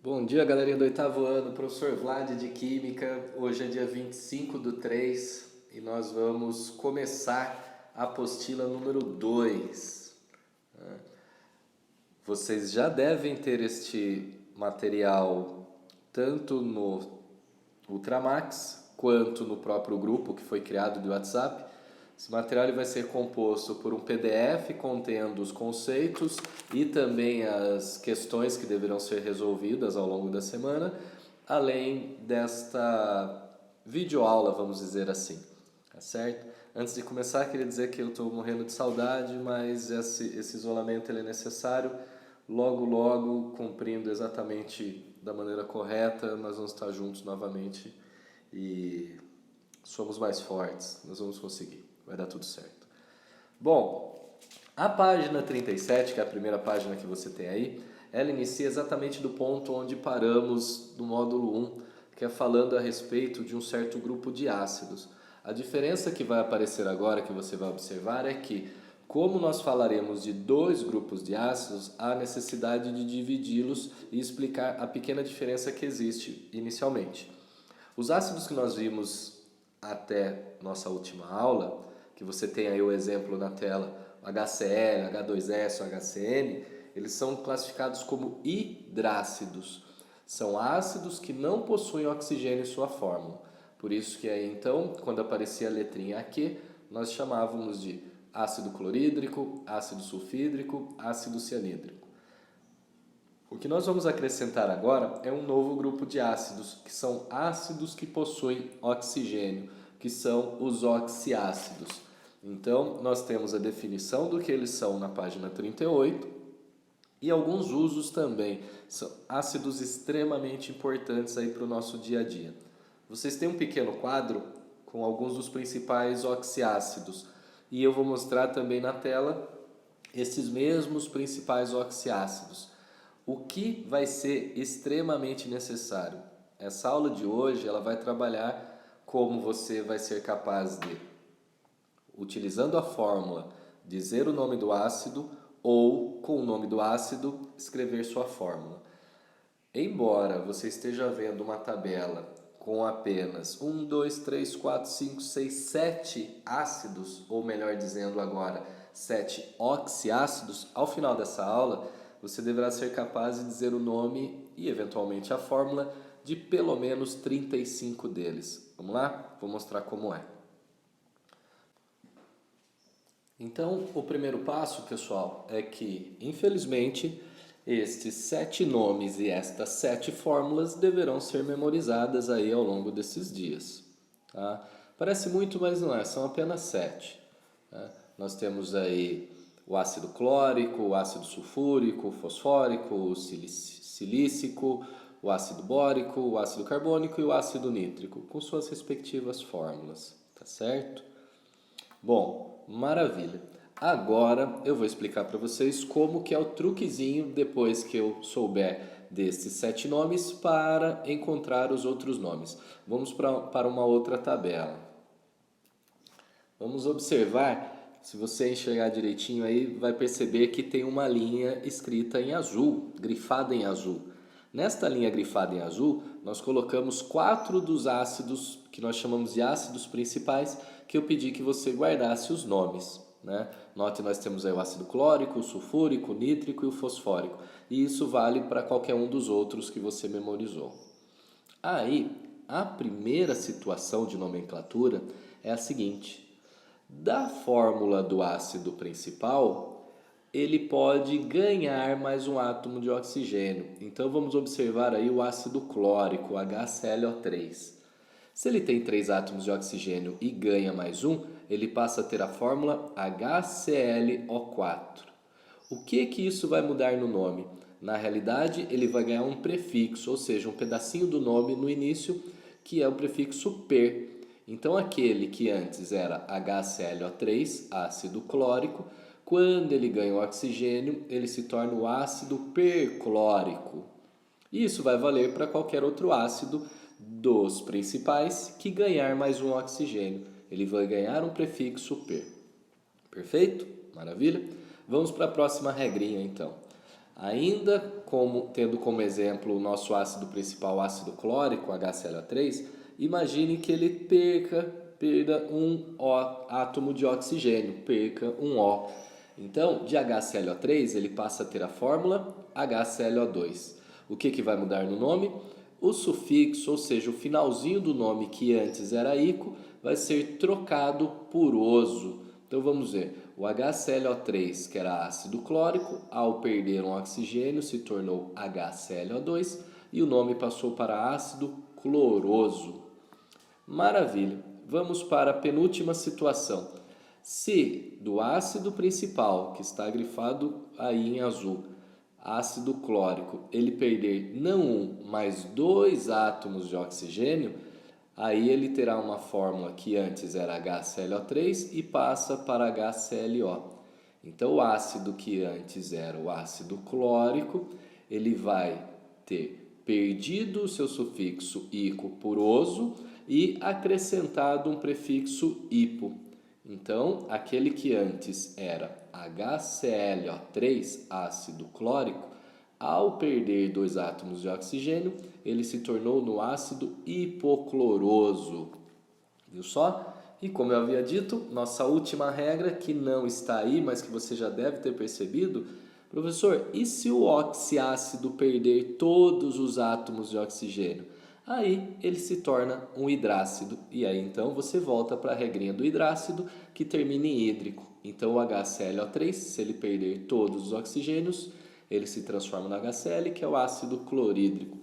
Bom dia, galerinha do oitavo ano, professor Vlad de Química. Hoje é dia 25/3 e nós vamos começar a apostila número 2. Vocês já devem ter este material tanto no Ultramax quanto no próprio grupo que foi criado do WhatsApp. Esse material ele vai ser composto por um PDF contendo os conceitos e também as questões que deverão ser resolvidas ao longo da semana, além desta videoaula, vamos dizer assim, tá certo? Antes de começar, queria dizer que eu estou morrendo de saudade, mas esse isolamento ele é necessário. Logo, logo, cumprindo exatamente da maneira correta, nós vamos estar juntos novamente e somos mais fortes, nós vamos conseguir, vai dar tudo certo. Bom, a página 37, que é a primeira página que você tem aí, ela inicia exatamente do ponto onde paramos no módulo 1, que é falando a respeito de um certo grupo de ácidos. A diferença que vai aparecer agora, que você vai observar, é que, como nós falaremos de dois grupos de ácidos, há necessidade de dividi-los e explicar a pequena diferença que existe inicialmente. Os ácidos que nós vimos até nossa última aula, que você tem aí o exemplo na tela, HCl, H2S, HCN, eles são classificados como hidrácidos. São ácidos que não possuem oxigênio em sua fórmula. Por isso que aí então, quando aparecia a letrinha AQ, nós chamávamos de ácido clorídrico, ácido sulfídrico, ácido cianídrico. O que nós vamos acrescentar agora é um novo grupo de ácidos, que são ácidos que possuem oxigênio, que são os oxiácidos. Então, nós temos a definição do que eles são na página 38 e alguns usos também. São ácidos extremamente importantes aí para o nosso dia a dia. Vocês têm um pequeno quadro com alguns dos principais oxiácidos e eu vou mostrar também na tela esses mesmos principais oxiácidos. O que vai ser extremamente necessário? Essa aula de hoje ela vai trabalhar como você vai ser capaz de, utilizando a fórmula, dizer o nome do ácido ou, com o nome do ácido, escrever sua fórmula. Embora você esteja vendo uma tabela com apenas 1, 2, 3, 4, 5, 6, 7 ácidos, ou melhor dizendo agora, 7 oxiácidos, ao final dessa aula você deverá ser capaz de dizer o nome e eventualmente a fórmula de pelo menos 35 deles. Vamos lá? Vou mostrar como é. Então, o primeiro passo, pessoal, é que, infelizmente, estes 7 nomes e estas 7 fórmulas deverão ser memorizadas aí ao longo desses dias. Tá? Parece muito, mas não é, são apenas 7. Tá? Nós temos aí o ácido clórico, o ácido sulfúrico, o fosfórico, o silícico, o ácido bórico, o ácido carbônico e o ácido nítrico, com suas respectivas fórmulas, tá certo? Bom, maravilha. Agora eu vou explicar para vocês como que é o truquezinho depois que eu souber desses 7 nomes para encontrar os outros nomes. Vamos para uma outra tabela. Vamos observar, se você enxergar direitinho aí, vai perceber que tem uma linha escrita em azul, grifada em azul. Nesta linha grifada em azul, nós colocamos 4 dos ácidos que nós chamamos de ácidos principais, que eu pedi que você guardasse os nomes. Né? Note, nós temos aí o ácido clórico, o sulfúrico, o nítrico e o fosfórico. E isso vale para qualquer um dos outros que você memorizou. Aí, a primeira situação de nomenclatura é a seguinte. Da fórmula do ácido principal, ele pode ganhar mais um átomo de oxigênio. Então vamos observar aí o ácido clórico, HClO3. Se ele tem 3 átomos de oxigênio e ganha mais um, ele passa a ter a fórmula HClO4. O que isso vai mudar no nome? Na realidade, ele vai ganhar um prefixo, ou seja, um pedacinho do nome no início, que é o prefixo per. Então, aquele que antes era HClO3, ácido clórico, quando ele ganha o oxigênio, ele se torna o ácido perclórico. Isso vai valer para qualquer outro ácido dos principais que ganhar mais um oxigênio. Ele vai ganhar um prefixo per. Perfeito? Maravilha? Vamos para a próxima regrinha, então. Ainda tendo como exemplo o nosso ácido principal, o ácido clórico, HClO3, imagine que ele perda um átomo de oxigênio, perca um O. Então, de HClO3, ele passa a ter a fórmula HClO2. O que vai mudar no nome? O sufixo, ou seja, o finalzinho do nome que antes era ico, vai ser trocado por oso. Então vamos ver, o HClO3, que era ácido clórico, ao perder um oxigênio se tornou HClO2 e o nome passou para ácido cloroso. Maravilha! Vamos para a penúltima situação. Se do ácido principal, que está grifado aí em azul, ácido clórico, ele perder não um, mas 2 átomos de oxigênio, aí ele terá uma fórmula que antes era HClO3 e passa para HClO. Então o ácido que antes era o ácido clórico, ele vai ter perdido o seu sufixo ico por oso e acrescentado um prefixo hipo. Então, aquele que antes era HClO3, ácido clórico, ao perder 2 átomos de oxigênio, ele se tornou no ácido hipocloroso. Viu só? E como eu havia dito, nossa última regra, que não está aí, mas que você já deve ter percebido, professor, e se o oxiácido perder todos os átomos de oxigênio? Aí ele se torna um hidrácido. E aí então você volta para a regrinha do hidrácido, que termina em hídrico. Então o HClO3, se ele perder todos os oxigênios, ele se transforma no HCl, que é o ácido clorídrico.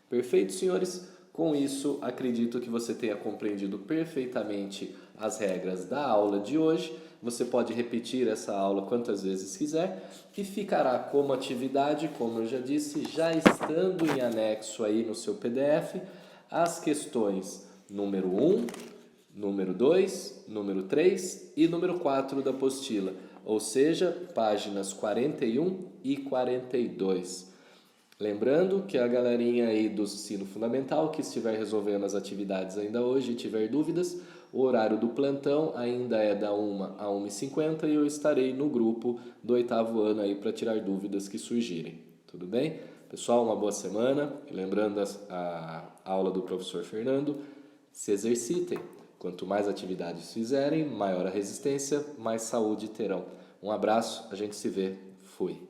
Perfeito, senhores? Com isso, acredito que você tenha compreendido perfeitamente as regras da aula de hoje. Você pode repetir essa aula quantas vezes quiser e ficará como atividade, como eu já disse, já estando em anexo aí no seu PDF, as questões número 1, número 2, número 3 e número 4 da apostila, ou seja, páginas 41 e 42. Lembrando que a galerinha aí do ensino fundamental que estiver resolvendo as atividades ainda hoje e tiver dúvidas, o horário do plantão ainda é da 1 a 1h50 e eu estarei no grupo do 8º ano aí para tirar dúvidas que surgirem. Tudo bem? Pessoal, uma boa semana. E lembrando a aula do professor Fernando, se exercitem. Quanto mais atividades fizerem, maior a resistência, mais saúde terão. Um abraço, a gente se vê. Fui.